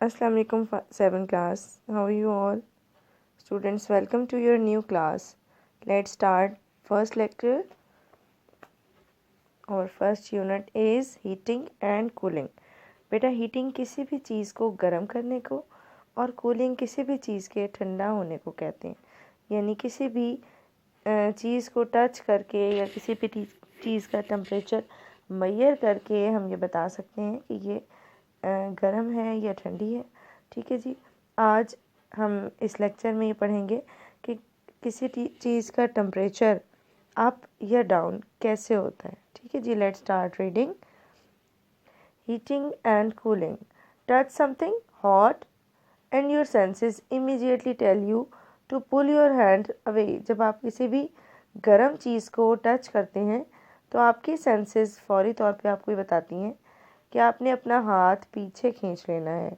Assalamu alaikum 7 class. How are you all? Students, welcome to your new class. Let's start first lecture. Our first unit is heating and cooling. बेटा heating किसी भी चीज़ को गर्म करने को और cooling किसी भी चीज़ के ठंडा होने को कहते हैं। यानी किसी भी चीज़ को टच करके या किसी भी चीज़ का टेम्परेचर मेजर करके हम ये बता सकते हैं कि ये गर्म है या ठंडी है। ठीक है जी। आज हम इस लेक्चर में ये पढ़ेंगे कि किसी चीज़ का टेम्परेचर अप या डाउन कैसे होता है। ठीक है जी। Let's start reading. Heating and cooling. Touch something hot and your senses immediately tell you to pull your hand away. जब आप किसी भी गर्म चीज़ को टच करते हैं तो आपकी सेंसेस फौरी तौर पे आपको ये बताती हैं कि आपने अपना हाथ पीछे खींच लेना है।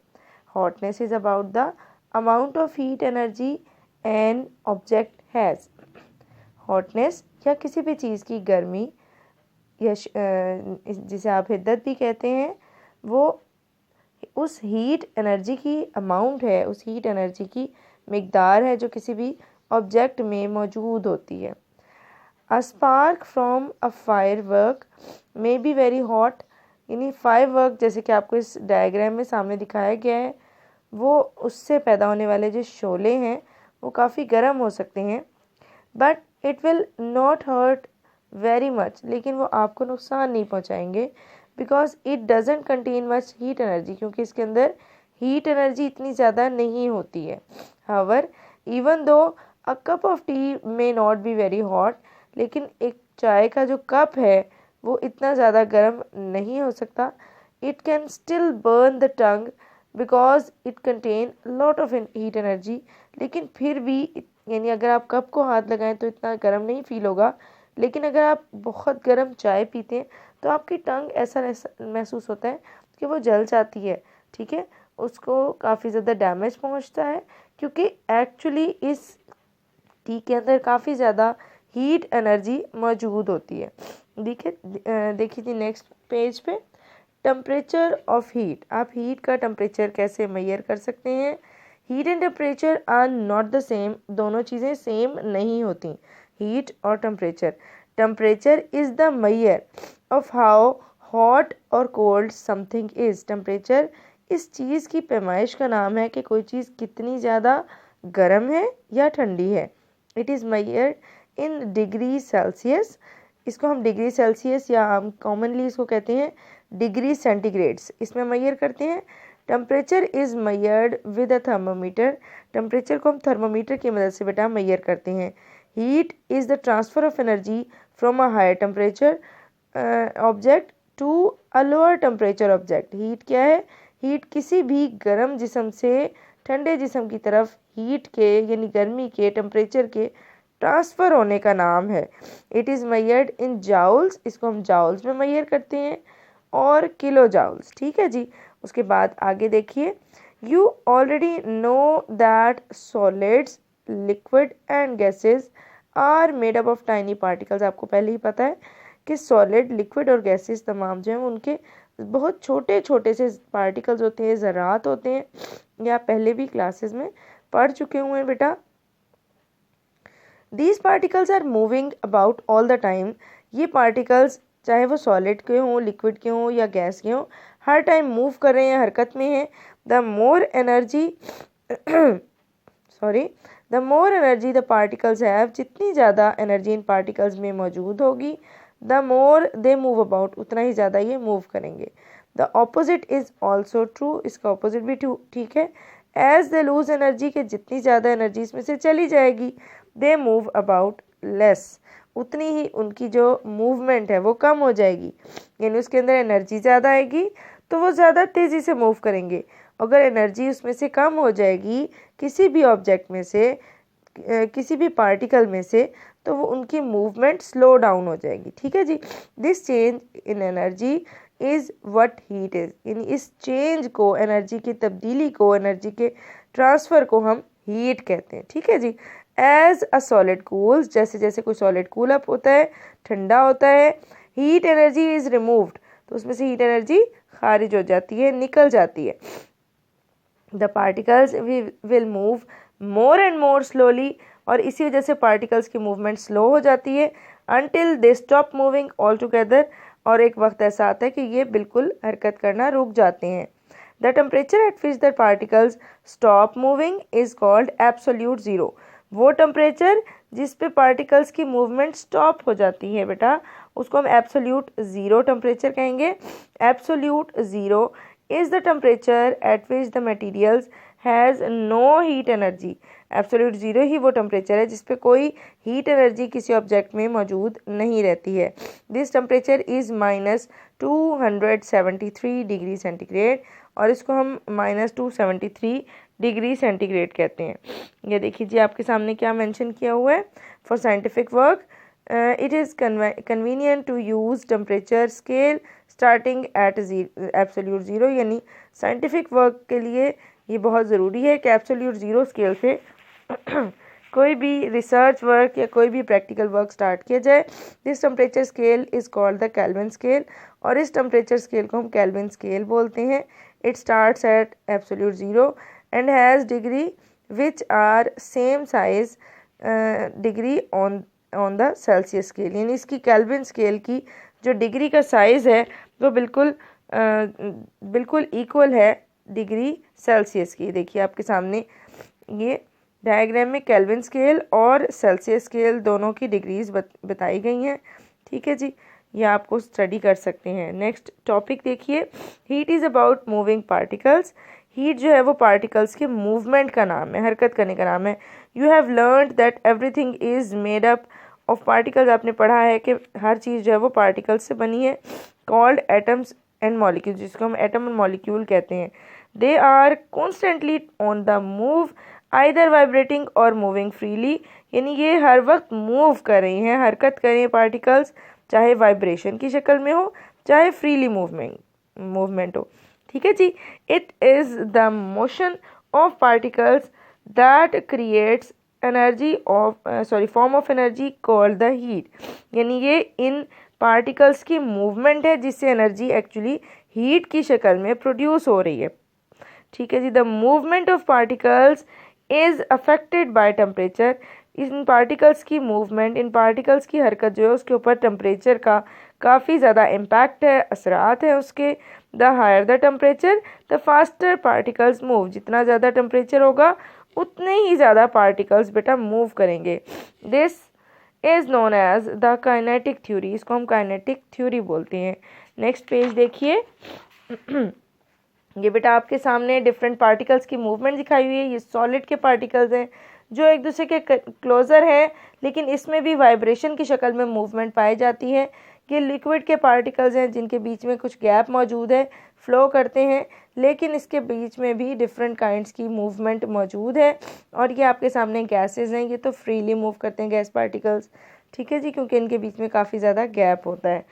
Hotness is about the amount of heat energy an object has. Hotness या किसी भी चीज़ की गर्मी या जिसे आप हिद्दत भी कहते हैं, वो उस हीट एनर्जी की अमाउंट है, उस हीट एनर्जी की मिकदार है जो किसी भी ऑब्जेक्ट में मौजूद होती है। A spark from a fire work may be very hot. यानी फायर वर्क जैसे कि आपको इस डायग्राम में सामने दिखाया गया है, वो उससे पैदा होने वाले जो शोले हैं वो काफ़ी गर्म हो सकते हैं। But it will not hurt very much, लेकिन वो आपको नुकसान नहीं पहुंचाएंगे because it doesn't contain much heat energy, क्योंकि इसके अंदर हीट एनर्जी इतनी ज़्यादा नहीं होती है। However even though a cup of T may not be very hot, लेकिन एक चाय का जो कप है वो इतना ज़्यादा गर्म नहीं हो सकता। It can still burn the tongue because it contain lot of heat energy. लेकिन फिर भी यानी अगर आप कप को हाथ लगाएं तो इतना गर्म नहीं फील होगा, लेकिन अगर आप बहुत गर्म चाय पीते हैं तो आपकी टंग ऐसा महसूस होता है कि वो जल जाती है। ठीक है, उसको काफ़ी ज़्यादा डैमेज पहुंचता है क्योंकि एक्चुअली इस टी के अंदर काफ़ी ज़्यादा हीट एनर्जी मौजूद होती है। देखिए जी नेक्स्ट पेज पे, टेम्परेचर ऑफ हीट। आप हीट का टेम्परेचर कैसे मेजर कर सकते हैं? Heat and temperature are not the same. दोनों चीज़ें सेम नहीं होती, हीट और temperature. Temperature is the measure of how hot और कोल्ड समथिंग इज़। टेम्परेचर इस चीज़ की पैमाइश का नाम है कि कोई चीज़ कितनी ज़्यादा गर्म है या ठंडी है। It is measured in degree Celsius. इसको हम डिग्री सेल्सियस या हम कॉमनली इसको कहते हैं डिग्री सेंटीग्रेड्स, इसमें मेजर करते हैं। Temperature is measured with a thermometer. Temperature को हम थर्मोमीटर की मदद से बेटा मेजर करते हैं। Heat is the transfer of energy from a higher temperature object to a lower temperature object. Heat क्या है? हीट किसी भी गर्म जिस्म से ठंडे जिस्म की तरफ हीट के यानी गर्मी के टेम्परेचर के ट्रांसफ़र होने का नाम है। It is measured in joules. इसको हम जाउल्स में मेजर करते हैं और किलो जाउल्स। ठीक है जी। उसके बाद आगे देखिए, you already know that solids, liquid and gases are made up of tiny particles. आपको पहले ही पता है कि सॉलिड, लिक्विड और गैसेस तमाम जो हैं उनके बहुत छोटे छोटे से पार्टिकल्स होते हैं, ज़रात होते हैं। ये आप पहले भी क्लासेस में पढ़ चुके हुए हैं बेटा। These particles are moving about all the time. ये पार्टिकल्स चाहे वो सॉलिड के हों, लिक्विड के हों या गैस के हों, हर टाइम मूव कर रहे हैं, हरकत में हैं। The more energy the more energy the particles have, जितनी ज़्यादा एनर्जी इन पार्टिकल्स में मौजूद होगी, the more they move about, उतना ही ज़्यादा ये मूव करेंगे। The opposite is also true. इसका ऑपोजिट भी ठीक है। एज दे लूज एनर्जी, के जितनी ज़्यादा एनर्जी इसमें से चली जाएगी, दे मूव अबाउट लेस, उतनी ही उनकी जो मूवमेंट है वो कम हो जाएगी। यानी उसके अंदर एनर्जी ज़्यादा आएगी तो वो ज़्यादा तेज़ी से मूव करेंगे। अगर एनर्जी उसमें से कम हो जाएगी किसी भी ऑब्जेक्ट में से, किसी भी पार्टिकल में से, तो वो उनकी मूवमेंट स्लो डाउन हो जाएगी। ठीक है जी। This change in energy is what heat is. यानी इस चेंज को, एनर्जी की तब्दीली को, एनर्जी के ट्रांसफ़र को हम हीट कहते हैं। ठीक है जी। एज अ सॉलिड कूल्स, जैसे जैसे कोई सॉलिड कूल अप होता है, ठंडा होता है, हीट एनर्जी इज़ रिमूव्ड, तो उसमें से हीट एनर्जी खारिज हो जाती है, निकल जाती है। The particles will move more and more slowly, और इसी वजह से पार्टिकल्स की मूवमेंट स्लो हो जाती है until they stop moving altogether, और एक वक्त ऐसा आता है कि ये बिल्कुल हरकत करना रुक जाते हैं. The temperature at which the particles stop moving is called absolute zero. वो टेम्परेचर जिस पे पार्टिकल्स की मूवमेंट स्टॉप हो जाती है बेटा, उसको हम एब्सोल्यूट ज़ीरो टेम्परेचर कहेंगे. Absolute zero is the temperature at which the materials has no heat energy. Absolute zero ही वो टेम्परेचर है जिस पे कोई हीट एनर्जी किसी ऑब्जेक्ट में मौजूद नहीं रहती है. This temperature is -273 degree centigrade, और इसको हम -273 डिग्री सेंटीग्रेड कहते हैं. ये देखिए जी आपके सामने क्या मेंशन किया हुआ है. For scientific work it is convenient to use temperature scale starting at absolute zero. यानी साइंटिफिक वर्क के लिए ये बहुत ज़रूरी है कि एब्सोल्यूट ज़ीरो स्केल से कोई भी रिसर्च वर्क या कोई भी प्रैक्टिकल वर्क स्टार्ट किया जाए. This temperature scale is called the kelvin scale, और इस टेम्परेचर स्केल को हम केल्विन स्केल बोलते हैं. It starts at absolute zero and has degree which are same size degree on the Celsius scale. यानी इसकी केल्विन स्केल की जो डिग्री का साइज़ है वो बिल्कुल इक्वल है डिग्री सेल्सियस की. देखिए आपके सामने ये डायग्राम में केल्विन स्केल और सेल्सियस स्केल दोनों की डिग्रीज बताई गई हैं. ठीक है जी, ये आपको स्टडी कर सकते हैं. नेक्स्ट टॉपिक देखिए, heat is about moving particles. Heat जो है वो पार्टिकल्स के मूवमेंट का नाम है, हरकत करने का नाम है. You have learned that everything is made up of particles. आपने पढ़ा है कि हर चीज़ जो है वो पार्टिकल्स से बनी है. कॉल्ड एटम्स एंड मॉलिक्यूल, जिसको हम एटम एंड मॉलिक्यूल कहते हैं. They are constantly on the move, either vibrating और मूविंग फ्रीली. यानी ये हर वक्त मूव कर रही हैं, हरकत कर रही हैं पार्टिकल्स, चाहे वाइब्रेशन की शक्ल में हो चाहे फ्रीली मूवमेंट हो. ठीक है जी. It is the motion of particles that creates energy form of energy called the heat. यानी ये इन पार्टिकल्स की मूवमेंट है जिससे एनर्जी एक्चुअली हीट की शक्ल में प्रोड्यूस हो रही है. ठीक है जी. The movement of particles is affected by temperature. इन पार्टिकल्स की मूवमेंट, इन पार्टिकल्स की हरकत जो है उसके ऊपर टेम्परेचर का काफ़ी ज़्यादा इम्पैक्ट है, असरात है उसके. The higher the temperature the faster particles move. जितना ज़्यादा टेम्परेचर होगा उतने ही ज़्यादा पार्टिकल्स बेटा मूव करेंगे. This is known as the kinetic theory. इसको हम काइनेटिक थ्योरी बोलते हैं. नेक्स्ट पेज देखिए. ये बेटा आपके सामने डिफरेंट पार्टिकल्स की मूवमेंट दिखाई हुई है. ये सॉलिड के पार्टिकल्स हैं जो एक दूसरे के क्लोज़र हैं, लेकिन इसमें भी वाइब्रेशन की शक्ल में मूवमेंट पाई जाती है. ये लिक्विड के पार्टिकल्स हैं जिनके बीच में कुछ गैप मौजूद है, फ्लो करते हैं, लेकिन इसके बीच में भी डिफरेंट काइंड्स की मूवमेंट मौजूद है. और ये आपके सामने गैसेज हैं, ये तो फ्रीली मूव करते हैं गैस पार्टिकल्स. ठीक है जी, क्योंकि इनके बीच में काफ़ी ज़्यादा गैप होता है.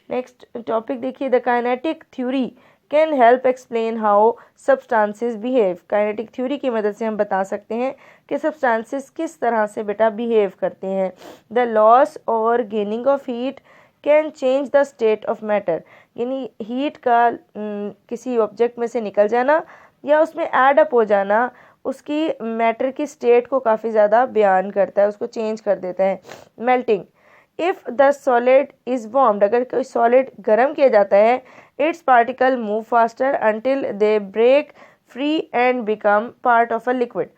नेक्स्ट टॉपिक देखिए, the kinetic theory can help explain how substances behave. Kinetic theory की मदद से हम बता सकते हैं कि सब्सटेंसेस किस तरह से बेटा बिहेव करते हैं. द लॉस और gaining of heat can change the state of matter. यानी हीट का किसी ऑब्जेक्ट में से निकल जाना या उसमें ऐड अप हो जाना उसकी मैटर की स्टेट को काफ़ी ज़्यादा बयान करता है, उसको चेंज कर देता है. Melting, if the solid is warmed. अगर कोई सॉलिड गर्म किया जाता है, its particle move faster until they break free and become part of a liquid.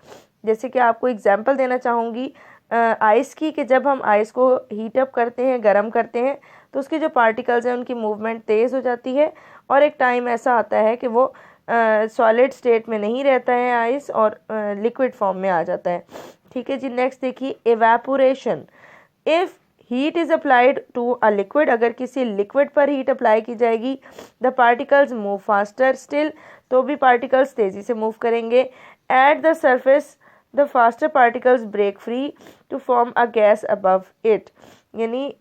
जैसे कि आपको एग्जांपल देना चाहूँगी आइस की, कि जब हम आइस को हीट अप करते हैं, गर्म करते हैं, तो उसके जो पार्टिकल्स हैं उनकी मूवमेंट तेज़ हो जाती है, और एक टाइम ऐसा आता है कि वो सॉलिड स्टेट में नहीं रहता है आइस और लिक्विड फॉर्म में आ जाता है. ठीक है जी. नेक्स्ट देखिए, evaporation. If heat is applied to a liquid. अगर किसी लिक्विड पर हीट अप्लाई की जाएगी, the particles move faster still. तो भी पार्टिकल्स तेज़ी से मूव करेंगे. At the surface the faster particles break free to form a gas above it. यानी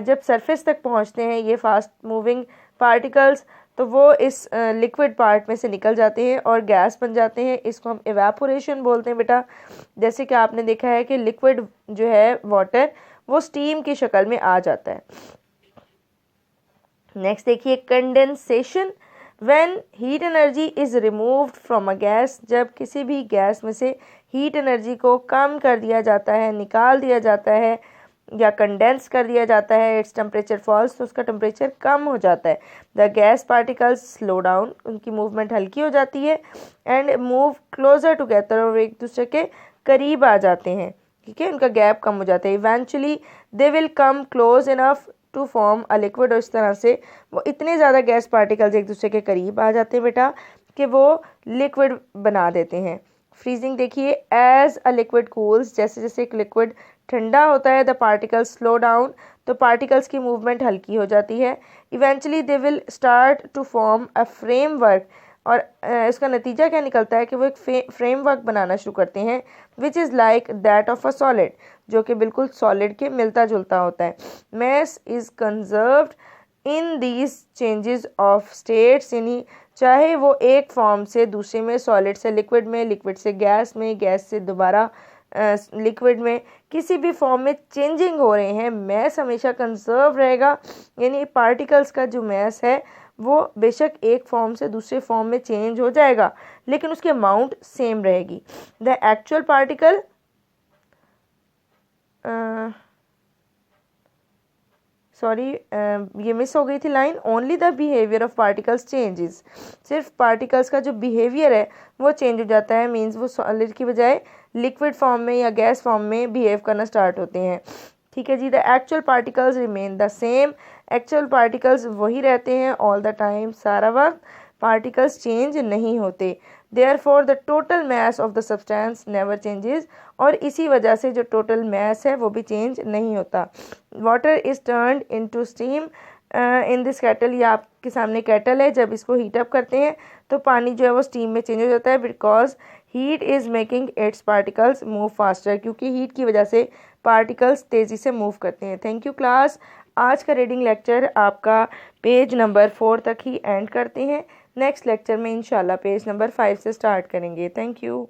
जब सरफेस तक पहुंचते हैं ये फास्ट मूविंग पार्टिकल्स, तो वो इस लिक्विड पार्ट में से निकल जाते हैं और गैस बन जाते हैं. इसको हम एवेपोरेशन बोलते हैं बेटा. जैसे कि आपने देखा है कि लिक्विड जो है वाटर वो स्टीम की शक्ल में आ जाता है. नेक्स्ट देखिए, condensation. When heat energy is removed from a gas, जब किसी भी गैस में से हीट एनर्जी को कम कर दिया जाता है, निकाल दिया जाता है या कंडेंस कर दिया जाता है, इट्स टेम्परेचर फॉल्स, तो उसका टेम्परेचर कम हो जाता है। The gas particles slow down, उनकी मूवमेंट हल्की हो जाती है, एंड मूव क्लोजर टुगेदर, और एक दूसरे के करीब आ जाते हैं, ठीक है, उनका गैप कम हो जाता है। Eventually they will come close enough to form a liquid, और इस तरह से वो इतने ज़्यादा गैस पार्टिकल्स एक दूसरे के करीब आ जाते हैं बेटा कि वो लिक्विड बना देते हैं। फ्रीजिंग देखिए, एज अ लिक्विड कूल्स, जैसे जैसे एक लिक्विड ठंडा होता है, द पार्टिकल्स स्लो डाउन, तो पार्टिकल्स की मूवमेंट हल्की हो जाती है। Eventually they will start to form a framework, और इसका नतीजा क्या निकलता है कि वो एक फ्रेमवर्क बनाना शुरू करते हैं, which is like that of a solid, जो कि बिल्कुल सॉलिड के मिलता जुलता होता है। Mass is conserved in these changes of states, यानी चाहे वो एक फॉर्म से दूसरे में, सॉलिड से लिक्विड में, लिक्विड से गैस में, गैस से दोबारा लिक्विड में, किसी भी फॉर्म में चेंजिंग हो रहे हैं, मैस हमेशा कंजर्व रहेगा। यानी पार्टिकल्स का जो मैस है वो बेशक एक फॉर्म से दूसरे फॉर्म में चेंज हो जाएगा, लेकिन उसकी अमाउंट सेम रहेगी। द एक्चुअल पार्टिकल, सॉरी ये मिस हो गई थी line, only the behaviour of particles changes, सिर्फ पार्टिकल्स का जो बिहेवियर है वो चेंज हो जाता है, मीन्स वो सॉलिड की बजाय लिक्विड फॉर्म में या गैस फॉर्म में बिहेव करना स्टार्ट होते हैं, ठीक है जी। The actual particles remain the same, actual particles वही रहते हैं ऑल द टाइम, सारा वक्त पार्टिकल्स चेंज नहीं होते। Therefore the total mass of the substance never changes, और इसी वजह से जो टोटल मास है वो भी चेंज नहीं होता। Water is turned into steam in this cattle, ये आपके सामने कैटल है, जब इसको हीट अप करते हैं तो पानी जो है वो स्टीम में चेंज हो जाता है, because heat is making it's particles move faster, क्योंकि हीट की वजह से पार्टिकल्स तेज़ी से मूव करते हैं। Thank you class. आज का रीडिंग लेक्चर आपका पेज नंबर 4 तक ही एंड करते हैं। नेक्स्ट लेक्चर में इंशाल्लाह पेज नंबर 5 से स्टार्ट करेंगे। Thank you.